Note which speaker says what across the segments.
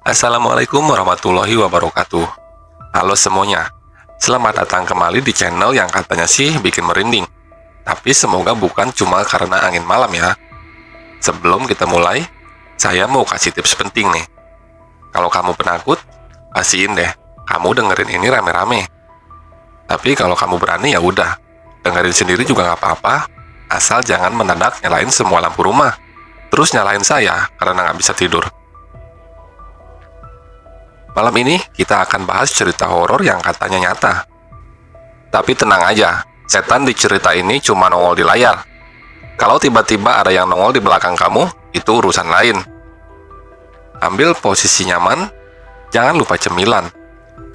Speaker 1: Assalamualaikum warahmatullahi wabarakatuh. Halo semuanya, selamat datang kembali di channel yang katanya sih bikin merinding. Tapi semoga bukan cuma karena angin malam ya. Sebelum kita mulai, saya mau kasih tips penting nih. Kalau kamu penakut, pastiin deh, kamu dengerin ini rame-rame. Tapi kalau kamu berani ya udah, dengerin sendiri juga nggak apa-apa, asal jangan mendadak nyalain semua lampu rumah. Terus nyalain saya karena nggak bisa tidur. Malam ini kita akan bahas cerita horor yang katanya nyata. Tapi tenang aja, setan di cerita ini cuma nongol di layar. Kalau tiba-tiba ada yang nongol di belakang kamu, itu urusan lain. Ambil posisi nyaman, jangan lupa cemilan.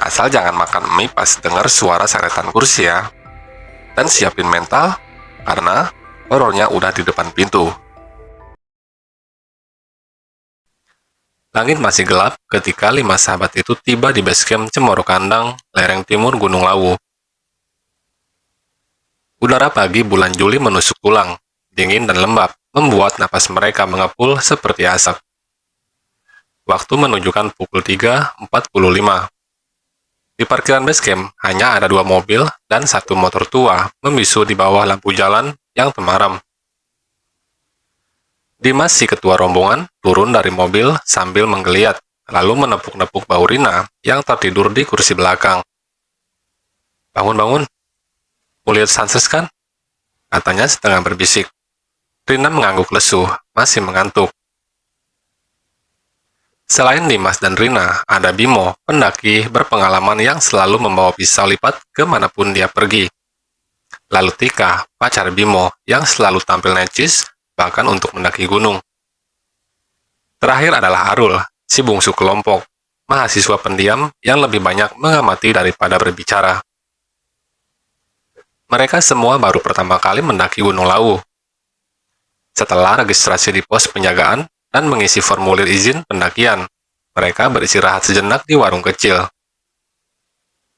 Speaker 1: Asal jangan makan mie pas dengar suara seretan kursi ya. Dan siapin mental, karena horornya udah di depan pintu. Langit masih gelap ketika 5 sahabat itu tiba di base camp Cemoro Kandang, lereng timur Gunung Lawu. Udara pagi bulan Juli menusuk tulang, dingin dan lembab, membuat napas mereka mengepul seperti asap. Waktu menunjukkan pukul 3.45. Di parkiran base camp hanya ada 2 mobil dan 1 motor tua membisu di bawah lampu jalan yang temaram. Dimas, si ketua rombongan, turun dari mobil sambil menggeliat, lalu menepuk-nepuk bau Rina yang tertidur di kursi belakang. "Bangun-bangun, mau lihat sunset kan?" katanya setengah berbisik. Rina mengangguk lesu, masih mengantuk. Selain Dimas dan Rina, ada Bimo, pendaki berpengalaman yang selalu membawa pisau lipat kemanapun dia pergi. Lalu Tika, pacar Bimo, yang selalu tampil necis, bahkan untuk mendaki gunung. Terakhir adalah Arul, si bungsu kelompok, mahasiswa pendiam yang lebih banyak mengamati daripada berbicara. Mereka semua baru pertama kali mendaki Gunung Lawu. Setelah registrasi di pos penjagaan dan mengisi formulir izin pendakian, mereka beristirahat sejenak di warung kecil.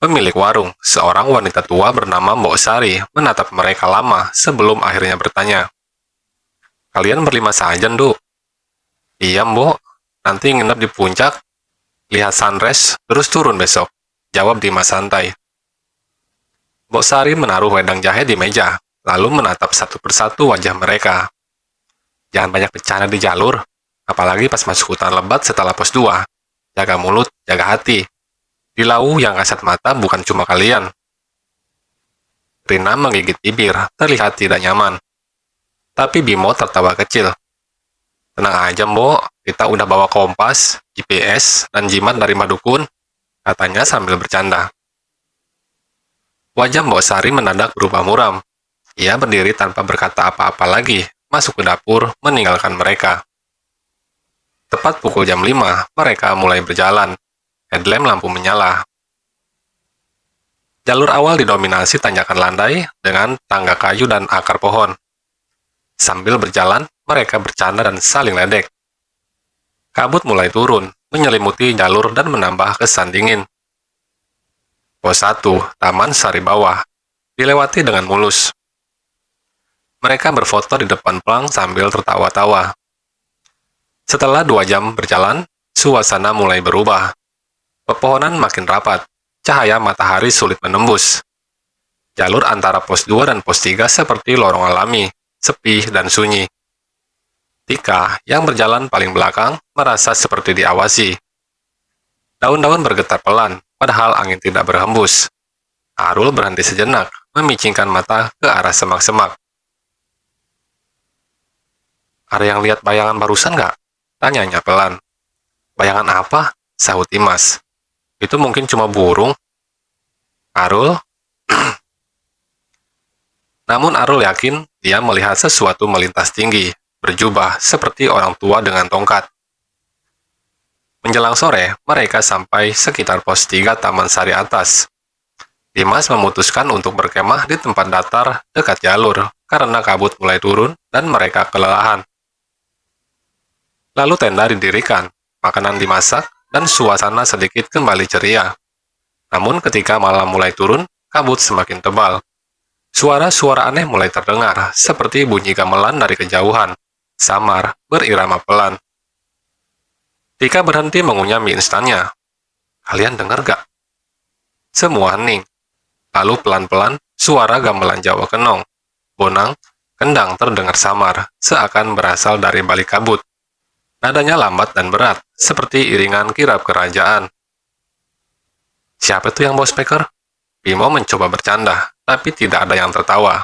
Speaker 1: Pemilik warung, seorang wanita tua bernama Mbok Sari, menatap mereka lama sebelum akhirnya bertanya, "Kalian berlima saja, Nduk?" "Iya, Mbok. Nanti nginep di puncak, lihat sunrise, terus turun besok," jawab Dimas santai. Mbok Sari menaruh wedang jahe di meja, lalu menatap satu persatu wajah mereka. "Jangan banyak bercanda di jalur, apalagi pas masuk hutan lebat setelah pos 2. Jaga mulut, jaga hati. Di Lawu yang kasat mata bukan cuma kalian." Rina menggigit bibir, terlihat tidak nyaman. Tapi Bimo tertawa kecil. "Tenang aja, Mbok, kita udah bawa kompas, GPS, dan jimat dari Madukun," katanya sambil bercanda. Wajah Mbok Sari mendadak berubah muram. Ia berdiri tanpa berkata apa-apa lagi, masuk ke dapur, meninggalkan mereka. Tepat pukul jam 5, mereka mulai berjalan. Headlamp lampu menyala. Jalur awal didominasi tanjakan landai dengan tangga kayu dan akar pohon. Sambil berjalan, mereka bercanda dan saling ledek. Kabut mulai turun, menyelimuti jalur dan menambah kesan dingin. Pos 1, Taman Sari Bawah, dilewati dengan mulus. Mereka berfoto di depan plang sambil tertawa-tawa. Setelah 2 jam berjalan, suasana mulai berubah. Pepohonan makin rapat, cahaya matahari sulit menembus. Jalur antara pos 2 dan pos 3 seperti lorong alami, sepi dan sunyi. Tika, yang berjalan paling belakang, merasa seperti diawasi. Daun-daun bergetar pelan, padahal angin tidak berhembus. Arul berhenti sejenak, memicingkan mata ke arah semak-semak. "Ada yang lihat bayangan barusan nggak?" tanyanya pelan. "Bayangan apa?" sahut Dimas. "Itu mungkin cuma burung." Arul? Namun Arul yakin dia melihat sesuatu melintas tinggi, berjubah seperti orang tua dengan tongkat. Menjelang sore, mereka sampai sekitar pos 3 Taman Sari Atas. Dimas memutuskan untuk berkemah di tempat datar dekat jalur karena kabut mulai turun dan mereka kelelahan. Lalu tenda didirikan, makanan dimasak, dan suasana sedikit kembali ceria. Namun ketika malam mulai turun, kabut semakin tebal. Suara-suara aneh mulai terdengar, seperti bunyi gamelan dari kejauhan, samar, berirama pelan. Tika berhenti mengunyah mie instannya. Kalian dengar gak? Semua hening. Lalu pelan-pelan, suara gamelan Jawa Kenong, Bonang, Kendang terdengar samar, seakan berasal dari balik kabut. Nadanya lambat dan berat, seperti iringan kirap kerajaan. Siapa itu yang bawa speaker? Bimo mencoba bercanda, tapi tidak ada yang tertawa.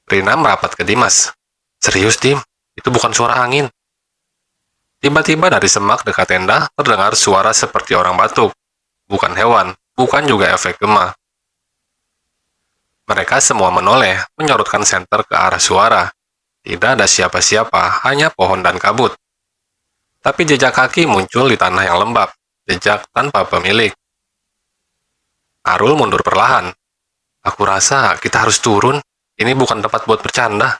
Speaker 1: Rina merapat ke Dimas. Serius, Dim? Itu bukan suara angin. Tiba-tiba dari semak dekat tenda terdengar suara seperti orang batuk. Bukan hewan, bukan juga efek gema. Mereka semua menoleh, menyorotkan senter ke arah suara. Tidak ada siapa-siapa, hanya pohon dan kabut. Tapi jejak kaki muncul di tanah yang lembab, jejak tanpa pemilik. Arul mundur perlahan. Aku rasa kita harus turun, ini bukan tempat buat bercanda.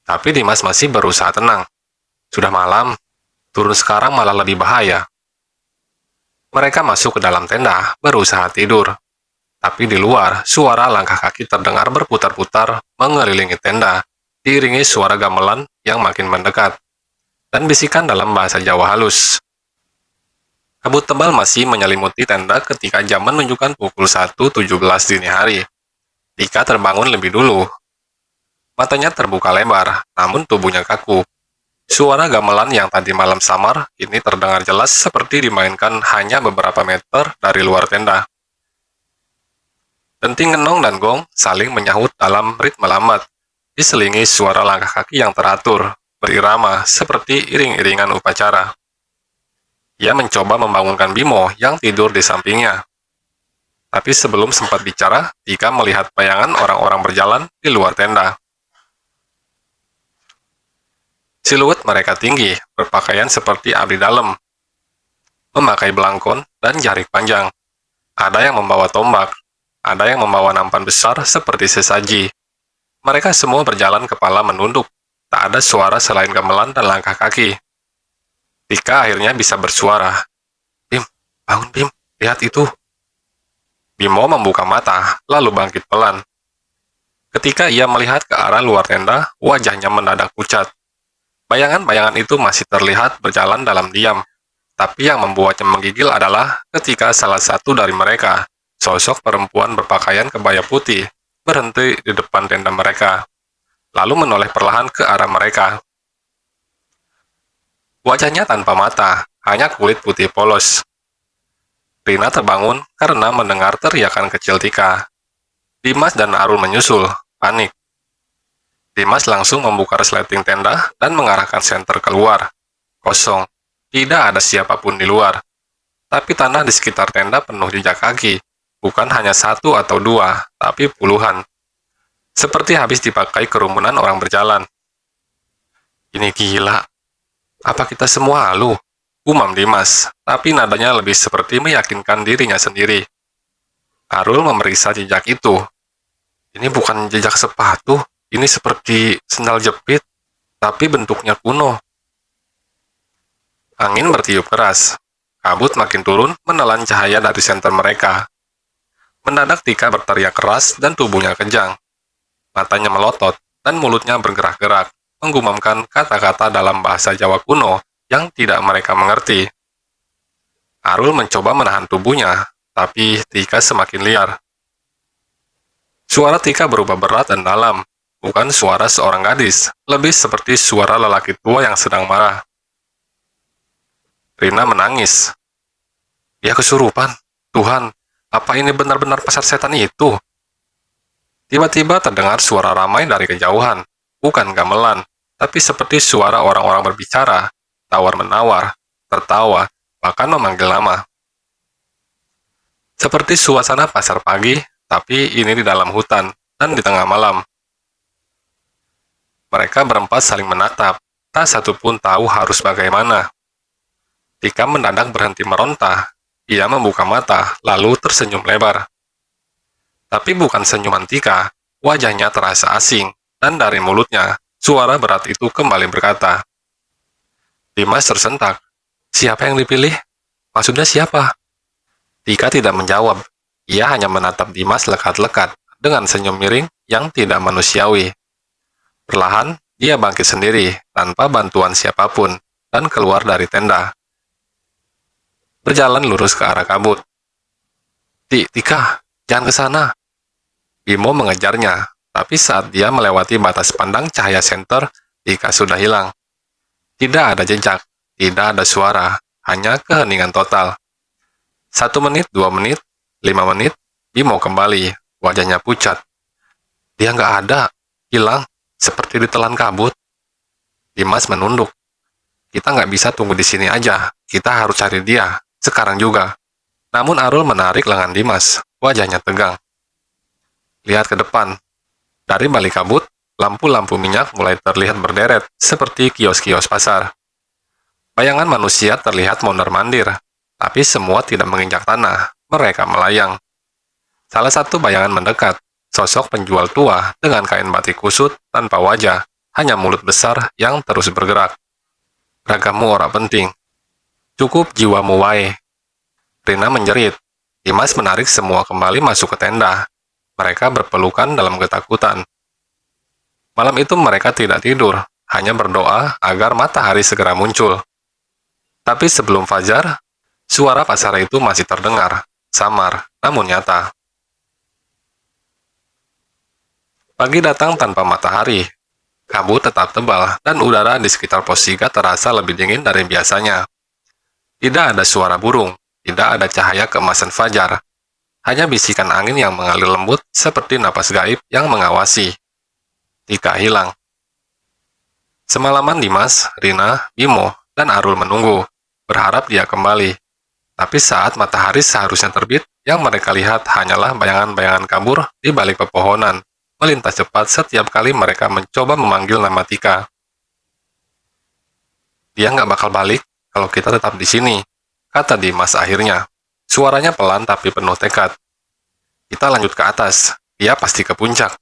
Speaker 1: Tapi Dimas masih berusaha tenang. Sudah malam, turun sekarang malah lebih bahaya. Mereka masuk ke dalam tenda, berusaha tidur. Tapi di luar, suara langkah kaki terdengar berputar-putar mengelilingi tenda, diiringi suara gamelan yang makin mendekat, dan bisikan dalam bahasa Jawa halus. Kabut tebal masih menyelimuti tenda ketika jam menunjukkan pukul 1.17 dini hari. Tika terbangun lebih dulu. Matanya terbuka lebar, namun tubuhnya kaku. Suara gamelan yang tadi malam samar kini terdengar jelas seperti dimainkan hanya beberapa meter dari luar tenda. Denting kenong dan gong saling menyahut dalam ritme lambat, diselingi suara langkah kaki yang teratur, berirama seperti iring-iringan upacara. Ia mencoba membangunkan Bimo yang tidur di sampingnya. Tapi sebelum sempat bicara, Tika melihat bayangan orang-orang berjalan di luar tenda. Siluet mereka tinggi, berpakaian seperti abdi dalam, memakai belangkon dan jarik panjang. Ada yang membawa tombak, ada yang membawa nampan besar seperti sesaji. Mereka semua berjalan kepala menunduk, tak ada suara selain gamelan dan langkah kaki. Tika akhirnya bisa bersuara. Bim, bangun Bim, lihat itu. Bimo membuka mata, lalu bangkit pelan. Ketika ia melihat ke arah luar tenda, wajahnya mendadak pucat. Bayangan-bayangan itu masih terlihat berjalan dalam diam, tapi yang membuatnya menggigil adalah ketika salah satu dari mereka, sosok perempuan berpakaian kebaya putih, berhenti di depan tenda mereka, lalu menoleh perlahan ke arah mereka. Wajahnya tanpa mata, hanya kulit putih polos. Rina terbangun karena mendengar teriakan kecil Tika. Dimas dan Arul menyusul, panik. Dimas langsung membuka resleting tenda dan mengarahkan senter keluar. Kosong, tidak ada siapapun di luar. Tapi tanah di sekitar tenda penuh jejak kaki, bukan hanya satu atau dua, tapi puluhan. Seperti habis dipakai kerumunan orang berjalan. Ini gila. Apa kita semua halu? Umam Dimas, tapi nadanya lebih seperti meyakinkan dirinya sendiri. Arul memeriksa jejak itu. Ini bukan jejak sepatu. Ini seperti sendal jepit, tapi bentuknya kuno. Angin bertiup keras. Kabut makin turun menelan cahaya dari senter mereka. Mendadak Tika berteriak keras dan tubuhnya kejang. Matanya melotot dan mulutnya bergerak-gerak, menggumamkan kata-kata dalam bahasa Jawa kuno yang tidak mereka mengerti. Arul mencoba menahan tubuhnya, tapi Tika semakin liar. Suara Tika berubah berat dan dalam. Bukan suara seorang gadis, lebih seperti suara lelaki tua yang sedang marah. Rina menangis. Dia kesurupan. Tuhan, apa ini benar-benar pasar setan itu? Tiba-tiba terdengar suara ramai dari kejauhan. Bukan gamelan, tapi seperti suara orang-orang berbicara, tawar-menawar, tertawa, bahkan memanggil nama. Seperti suasana pasar pagi, tapi ini di dalam hutan dan di tengah malam. Mereka berempat saling menatap, tak satu pun tahu harus bagaimana. Tika mendadak berhenti meronta. Ia membuka mata, lalu tersenyum lebar. Tapi bukan senyuman Tika, wajahnya terasa asing, dan dari mulutnya, suara berat itu kembali berkata. Dimas tersentak. Siapa yang dipilih? Maksudnya siapa? Tika tidak menjawab. Ia hanya menatap Dimas lekat-lekat, dengan senyum miring yang tidak manusiawi. Perlahan, dia bangkit sendiri, tanpa bantuan siapapun, dan keluar dari tenda. Berjalan lurus ke arah kabut. Tika, jangan ke sana. Bimo mengejarnya, tapi saat dia melewati batas pandang cahaya senter, Tika sudah hilang. Tidak ada jejak, tidak ada suara, hanya keheningan total. 1 menit, 2 menit, 5 menit, Bimo kembali, wajahnya pucat. Dia nggak ada, hilang, seperti ditelan kabut. Dimas menunduk. Kita nggak bisa tunggu di sini aja, kita harus cari dia, sekarang juga. Namun Arul menarik lengan Dimas, wajahnya tegang. Lihat ke depan. Dari balik kabut, lampu-lampu minyak mulai terlihat berderet, seperti kios-kios pasar. Bayangan manusia terlihat mondar-mandir, tapi semua tidak menginjak tanah, mereka melayang. Salah satu bayangan mendekat, sosok penjual tua dengan kain batik kusut tanpa wajah, hanya mulut besar yang terus bergerak. Ragamu ora penting. Cukup jiwamu wae. Rina menjerit. Dimas menarik semua kembali masuk ke tenda. Mereka berpelukan dalam ketakutan. Malam itu mereka tidak tidur, hanya berdoa agar matahari segera muncul. Tapi sebelum fajar, suara pasar itu masih terdengar, samar, namun nyata. Pagi datang tanpa matahari. Kabut tetap tebal, dan udara di sekitar pos 3 terasa lebih dingin dari biasanya. Tidak ada suara burung, tidak ada cahaya keemasan fajar. Hanya bisikan angin yang mengalir lembut seperti napas gaib yang mengawasi. Tika hilang. Semalaman Dimas, Rina, Bimo, dan Arul menunggu, berharap dia kembali. Tapi saat matahari seharusnya terbit, yang mereka lihat hanyalah bayangan-bayangan kabur di balik pepohonan, melintas cepat setiap kali mereka mencoba memanggil nama Tika. Dia nggak bakal balik kalau kita tetap di sini, kata Dimas akhirnya. Suaranya pelan tapi penuh tekad. Kita lanjut ke atas, dia pasti ke puncak.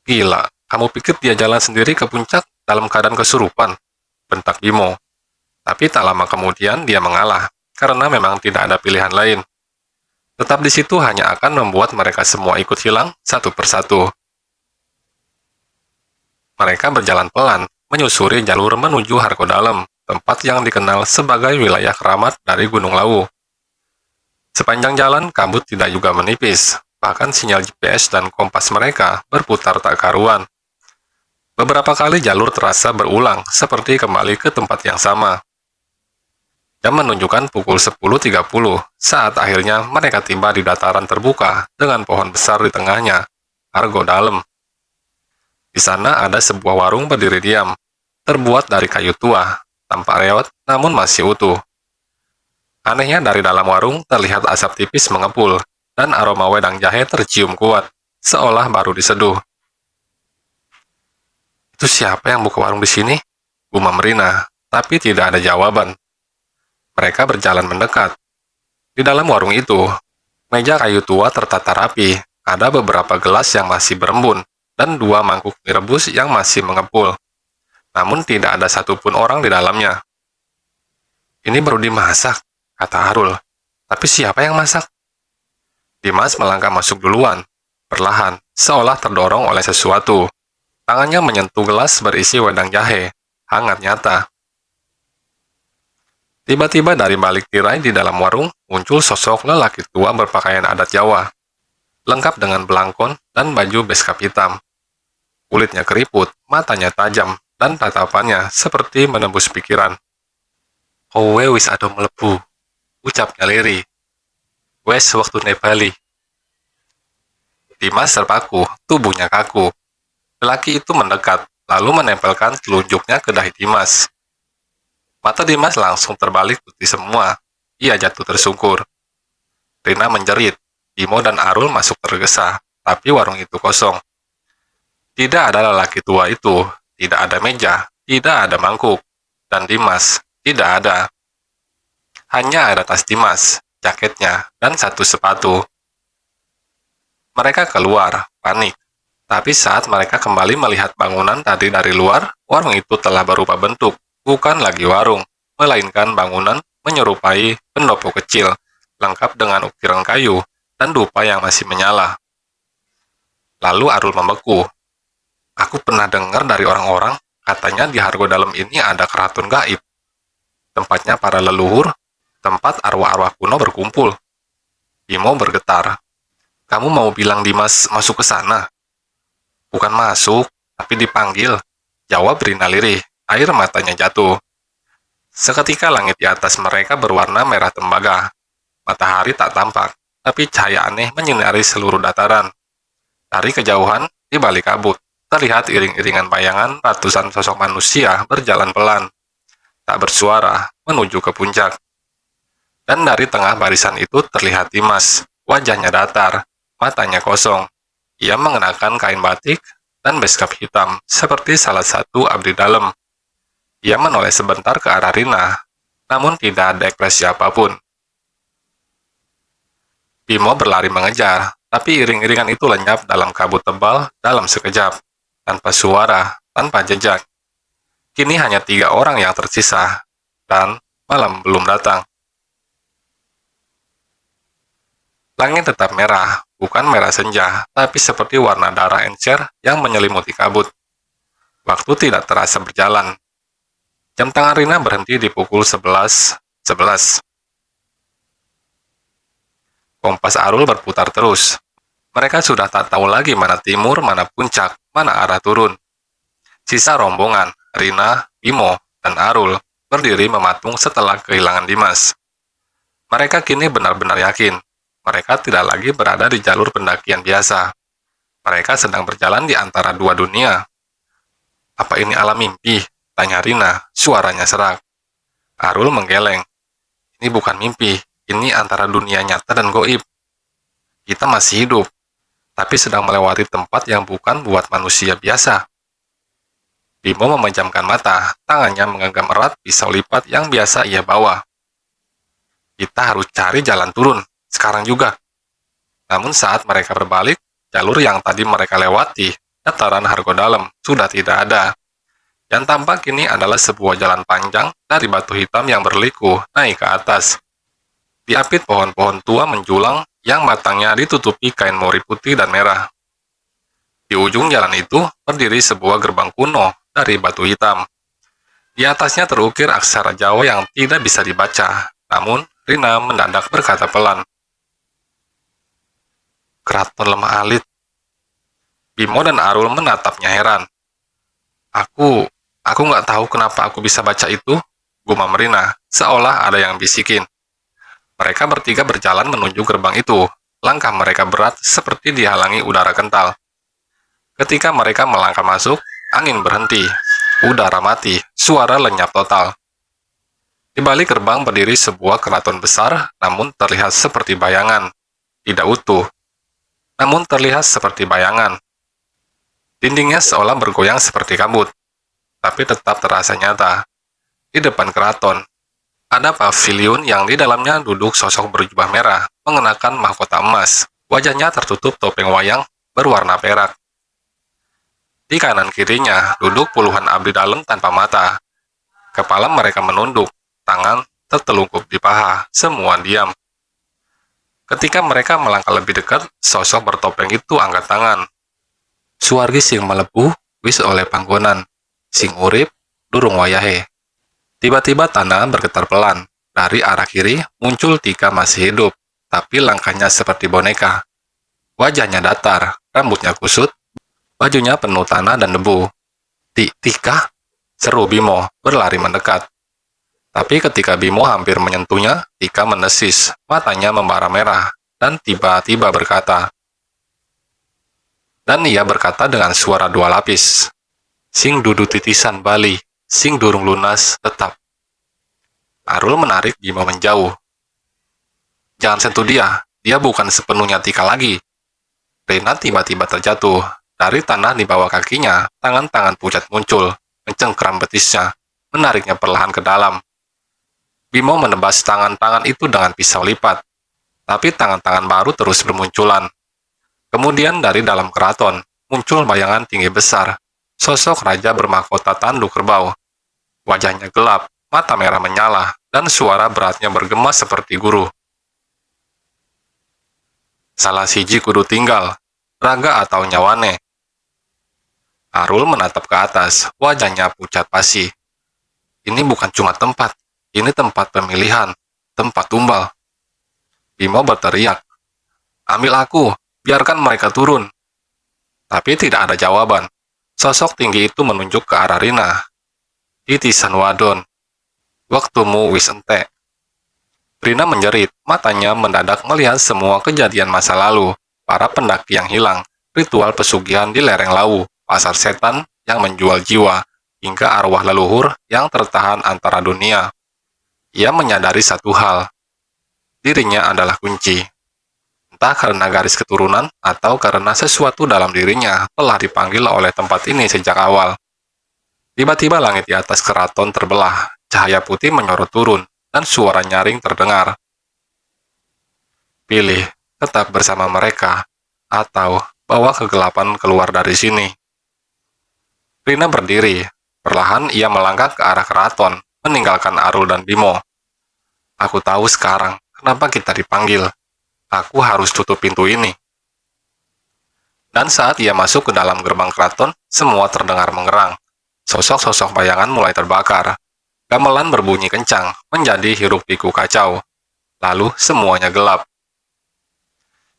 Speaker 1: Gila, kamu pikir dia jalan sendiri ke puncak dalam keadaan kesurupan? Bentak Bimo. Tapi tak lama kemudian dia mengalah, karena memang tidak ada pilihan lain. Tetap di situ hanya akan membuat mereka semua ikut hilang satu persatu. Mereka berjalan pelan, menyusuri jalur menuju Hargodalam, tempat yang dikenal sebagai wilayah keramat dari Gunung Lawu. Sepanjang jalan, kabut tidak juga menipis, bahkan sinyal GPS dan kompas mereka berputar tak karuan. Beberapa kali jalur terasa berulang, seperti kembali ke tempat yang sama. Jam menunjukkan pukul 10.30 saat akhirnya mereka tiba di dataran terbuka dengan pohon besar di tengahnya, Hargodalam. Di sana ada sebuah warung berdiri diam, terbuat dari kayu tua, tampak reot namun masih utuh. Anehnya dari dalam warung terlihat asap tipis mengepul dan aroma wedang jahe tercium kuat, seolah baru diseduh. Itu siapa yang buka warung di sini? Gumam Rina, tapi tidak ada jawaban. Mereka berjalan mendekat. Di dalam warung itu, meja kayu tua tertata rapi, ada beberapa gelas yang masih berembun, dan 2 mangkuk mie rebus yang masih mengepul. Namun tidak ada satupun orang di dalamnya. Ini baru dimasak, kata Arul. Tapi siapa yang masak? Dimas melangkah masuk duluan, perlahan, seolah terdorong oleh sesuatu. Tangannya menyentuh gelas berisi wedang jahe, hangat nyata. Tiba-tiba dari balik tirai di dalam warung muncul sosok lelaki tua berpakaian adat Jawa, lengkap dengan belangkon dan baju beskap hitam. Kulitnya keriput, matanya tajam, dan tatapannya seperti menembus pikiran. Kowe wis ado mlebu, ucapnya lirih. Wes waktu nebali. Dimas terpaku, tubuhnya kaku. Lelaki itu mendekat, lalu menempelkan telunjuknya ke dahi Dimas. Mata Dimas langsung terbalik putih semua. Ia jatuh tersungkur. Rina menjerit. Bimo dan Arul masuk tergesa, tapi warung itu kosong. Tidak ada lelaki tua itu, tidak ada meja, tidak ada mangkuk. Dan Dimas, tidak ada. Hanya ada tas Dimas, jaketnya, dan 1 sepatu. Mereka keluar, panik. Tapi saat mereka kembali melihat bangunan tadi dari luar, warung itu telah berubah bentuk. Bukan lagi warung, melainkan bangunan menyerupai pendopo kecil, lengkap dengan ukiran kayu dan dupa yang masih menyala. Lalu Arul membeku. Aku pernah dengar dari orang-orang, katanya di Hargodalam ini ada keraton gaib. tempatnya para leluhur, tempat arwah-arwah kuno berkumpul. Bimo bergetar. Kamu mau bilang Dimas masuk ke sana? Bukan masuk, tapi dipanggil. Jawab Rina lirih, air matanya jatuh. Seketika langit di atas mereka berwarna merah tembaga. Matahari tak tampak, tapi cahaya aneh menyinari seluruh dataran. Dari kejauhan, di balik kabut, terlihat iring-iringan bayangan ratusan sosok manusia berjalan pelan, tak bersuara, menuju ke puncak. Dan dari tengah barisan itu terlihat Dimas, wajahnya datar, matanya kosong. Ia mengenakan kain batik dan beskap hitam, seperti salah satu abdi dalam. Ia menoleh sebentar ke arah Rina, namun tidak ada ekspresi apapun. Bimo berlari mengejar, tapi iring-iringan itu lenyap dalam kabut tebal dalam sekejap, tanpa suara, tanpa jejak. Kini hanya 3 orang yang tersisa, dan malam belum datang. Langit tetap merah, bukan merah senja, tapi seperti warna darah encer yang menyelimuti kabut. Waktu tidak terasa berjalan. Jam tangan Rina berhenti di pukul 11.11. Kompas Arul berputar terus. Mereka sudah tak tahu lagi mana timur, mana puncak, mana arah turun. Sisa rombongan, Rina, Bimo, dan Arul, berdiri mematung setelah kehilangan Dimas. Mereka kini benar-benar yakin, mereka tidak lagi berada di jalur pendakian biasa. Mereka sedang berjalan di antara 2 dunia. Apa ini alam mimpi? Tanya Rina, suaranya serak. Arul menggeleng. Ini bukan mimpi, ini antara dunia nyata dan goib. Kita masih hidup, tapi sedang melewati tempat yang bukan buat manusia biasa. Bimo memejamkan mata, tangannya menggenggam erat pisau lipat yang biasa ia bawa. Kita harus cari jalan turun, sekarang juga. Namun saat mereka berbalik, jalur yang tadi mereka lewati, dataran Hargodalam, sudah tidak ada. Yang tampak kini adalah sebuah jalan panjang dari batu hitam yang berliku naik ke atas. Diapit pohon-pohon tua menjulang yang batangnya ditutupi kain mori putih dan merah. Di ujung jalan itu berdiri sebuah gerbang kuno dari batu hitam. Di atasnya terukir aksara Jawa yang tidak bisa dibaca, namun Rina mendadak berkata pelan. Keraton Lemah Alit. Bimo dan Arul menatapnya heran. Aku nggak tahu kenapa aku bisa baca itu, gumam Rina, seolah ada yang bisikin. Mereka bertiga berjalan menuju gerbang itu. Langkah mereka berat seperti dihalangi udara kental. Ketika mereka melangkah masuk, angin berhenti, udara mati, suara lenyap total. Di balik gerbang berdiri sebuah keraton besar, namun terlihat seperti bayangan. Tidak utuh, namun terlihat seperti bayangan. Dindingnya seolah bergoyang seperti kabut, tapi tetap terasa nyata. Di depan keraton, ada paviliun yang di dalamnya duduk sosok berjubah merah, mengenakan mahkota emas. Wajahnya tertutup topeng wayang berwarna perak. Di kanan kirinya duduk puluhan abdi dalam tanpa mata. Kepala mereka menunduk, tangan tertelungkup di paha, semua diam. Ketika mereka melangkah lebih dekat, sosok bertopeng itu angkat tangan. Suwargi sing melepuh, wis oleh panggonan. Sing urip, durung wayahe. Tiba-tiba tanah bergetar pelan. Dari arah kiri muncul Tika masih hidup, tapi langkahnya seperti boneka. Wajahnya datar, rambutnya kusut, bajunya penuh tanah dan debu. Tika? Seru Bimo, berlari mendekat. Tapi ketika Bimo hampir menyentuhnya, Tika menesis, matanya membara merah, dan tiba-tiba berkata. Dan ia berkata dengan suara 2 lapis. Sing dudu titisan Bali, sing durung lunas tetap. Arul menarik Bimo menjauh. Jangan sentuh dia bukan sepenuhnya Tika lagi. Rina tiba-tiba terjatuh. Dari tanah di bawah kakinya, tangan-tangan pucat muncul, mencengkram betisnya, menariknya perlahan ke dalam. Bimo menebas tangan-tangan itu dengan pisau lipat, tapi tangan-tangan baru terus bermunculan. Kemudian dari dalam keraton, muncul bayangan tinggi besar, sosok raja bermahkota tanduk kerbau. Wajahnya gelap, mata merah menyala, dan suara beratnya bergema seperti guru. Salah siji kudu tinggal, raga atau nyawane. Arul menatap ke atas, wajahnya pucat pasi. Ini bukan cuma tempat, Ini tempat pemilihan, tempat tumbal. Bimo berteriak, "Ambil aku, biarkan mereka turun." Tapi tidak ada jawaban. Sosok tinggi itu menunjuk ke arah Rina. "Titisan wadon, waktumu wis entek." Rina menjerit, matanya mendadak melihat semua kejadian masa lalu, para pendaki yang hilang, ritual pesugihan di lereng Lawu, pasar setan yang menjual jiwa, hingga arwah leluhur yang tertahan antara dunia. Ia menyadari satu hal, dirinya adalah kunci. Entah karena garis keturunan atau karena sesuatu dalam dirinya telah dipanggil oleh tempat ini sejak awal. Tiba-tiba langit di atas keraton terbelah, cahaya putih menyorot turun, dan suara nyaring terdengar. "Pilih, tetap bersama mereka, atau bawa kegelapan keluar dari sini." Rina berdiri, perlahan ia melangkah ke arah keraton, meninggalkan Arul dan Bimo. "Aku tahu sekarang kenapa kita dipanggil. Aku harus tutup pintu ini." Dan saat ia masuk ke dalam gerbang keraton, semua terdengar mengerang. Sosok-sosok bayangan mulai terbakar. Gamelan berbunyi kencang, menjadi hiruk-pikuk kacau. Lalu semuanya gelap.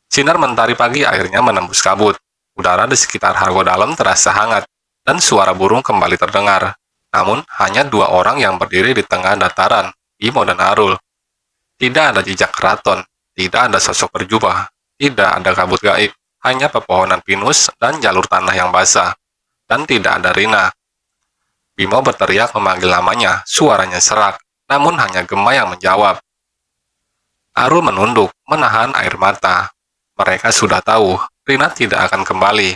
Speaker 1: Sinar mentari pagi akhirnya menembus kabut. Udara di sekitar Hargo Dalam terasa hangat, dan suara burung kembali terdengar. Namun, hanya dua orang yang berdiri di tengah dataran, Bimo dan Arul. Tidak ada jejak keraton, tidak ada sosok berjubah, tidak ada kabut gaib, hanya pepohonan pinus dan jalur tanah yang basah. Dan tidak ada Rina. Bimo berteriak memanggil namanya, suaranya serak, namun hanya Gema yang menjawab. Arul menunduk, menahan air mata. Mereka sudah tahu, Rina tidak akan kembali.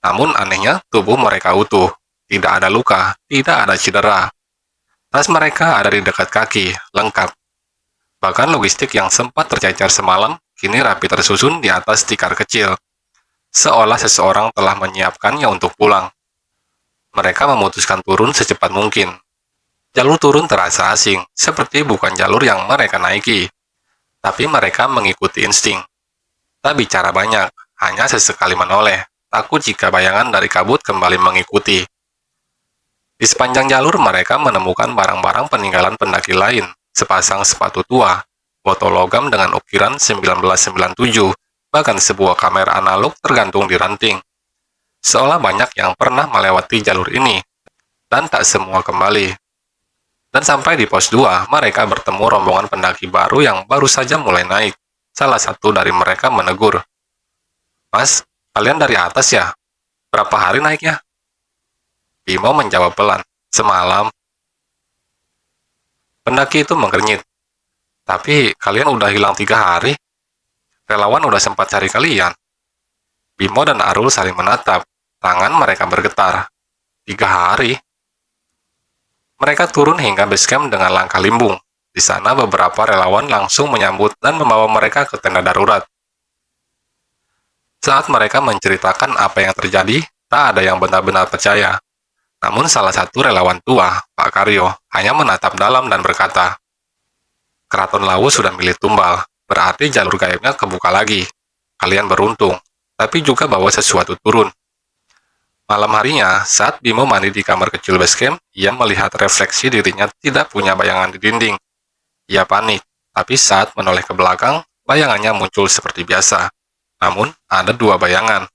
Speaker 1: Namun anehnya, tubuh mereka utuh. Tidak ada luka, tidak ada cedera. Tas mereka ada di dekat kaki, lengkap. Bahkan logistik yang sempat tercecer semalam, kini rapi tersusun di atas tikar kecil. Seolah seseorang telah menyiapkannya untuk pulang. Mereka memutuskan turun secepat mungkin. Jalur turun terasa asing, seperti bukan jalur yang mereka naiki. Tapi mereka mengikuti insting. Tak bicara banyak, hanya sesekali menoleh, takut jika bayangan dari kabut kembali mengikuti. Di sepanjang jalur mereka menemukan barang-barang peninggalan pendaki lain, sepasang sepatu tua, botol logam dengan ukiran 1997, bahkan sebuah kamera analog tergantung di ranting. Seolah banyak yang pernah melewati jalur ini, dan tak semua kembali. Dan sampai di pos 2, mereka bertemu rombongan pendaki baru yang baru saja mulai naik. Salah satu dari mereka menegur, "Mas, kalian dari atas ya? Berapa hari naiknya?" Bimo menjawab pelan, "Semalam." Pendaki itu mengernyit, "Tapi kalian udah hilang 3 hari. Relawan udah sempat cari kalian." Bimo dan Arul saling menatap. Tangan mereka bergetar. 3 hari? Mereka turun hingga base camp dengan langkah limbung. Di sana beberapa relawan langsung menyambut dan membawa mereka ke tenda darurat. Saat mereka menceritakan apa yang terjadi, tak ada yang benar-benar percaya. Namun salah satu relawan tua, Pak Karyo, hanya menatap dalam dan berkata, "Keraton Lawu sudah milih tumbal, berarti jalur gaibnya kebuka lagi. Kalian beruntung, tapi juga bawa sesuatu turun." Malam harinya, saat Bimo mandi di kamar kecil base camp, ia melihat refleksi dirinya tidak punya bayangan di dinding. Ia panik, tapi saat menoleh ke belakang, bayangannya muncul seperti biasa. Namun, ada 2 bayangan.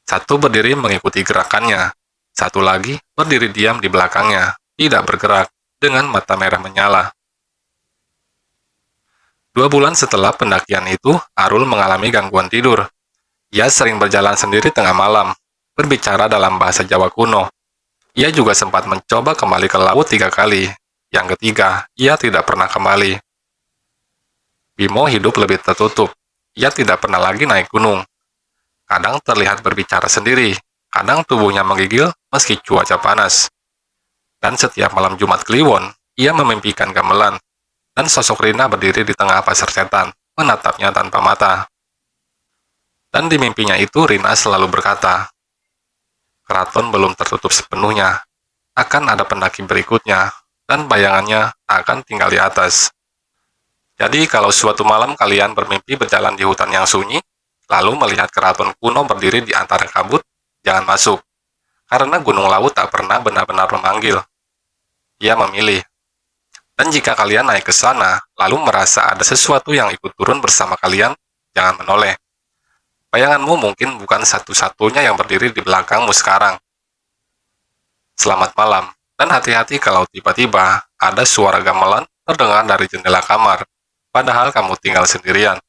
Speaker 1: Satu berdiri mengikuti gerakannya, satu lagi berdiri diam di belakangnya, tidak bergerak, dengan mata merah menyala. 2 bulan setelah pendakian itu, Arul mengalami gangguan tidur. Ia sering berjalan sendiri tengah malam, berbicara dalam bahasa Jawa kuno. Ia juga sempat mencoba kembali ke laut 3 kali. Yang ketiga, ia tidak pernah kembali. Bimo hidup lebih tertutup. Ia tidak pernah lagi naik gunung. Kadang terlihat berbicara sendiri, kadang tubuhnya menggigil meski cuaca panas. Dan setiap malam Jumat Kliwon, ia memimpikan gamelan. Dan sosok Rina berdiri di tengah pasar setan, menatapnya tanpa mata. Dan di mimpinya itu Rina selalu berkata, "Keraton belum tertutup sepenuhnya. Akan ada pendaki berikutnya, dan bayangannya akan tinggal di atas." Jadi kalau suatu malam kalian bermimpi berjalan di hutan yang sunyi, lalu melihat keraton kuno berdiri di antara kabut, jangan masuk. Karena Gunung Lawu tak pernah benar-benar memanggil. Ia memilih. Dan jika kalian naik ke sana, lalu merasa ada sesuatu yang ikut turun bersama kalian, jangan menoleh. Bayanganmu mungkin bukan satu-satunya yang berdiri di belakangmu sekarang. Selamat malam, dan hati-hati kalau tiba-tiba ada suara gamelan terdengar dari jendela kamar, padahal kamu tinggal sendirian.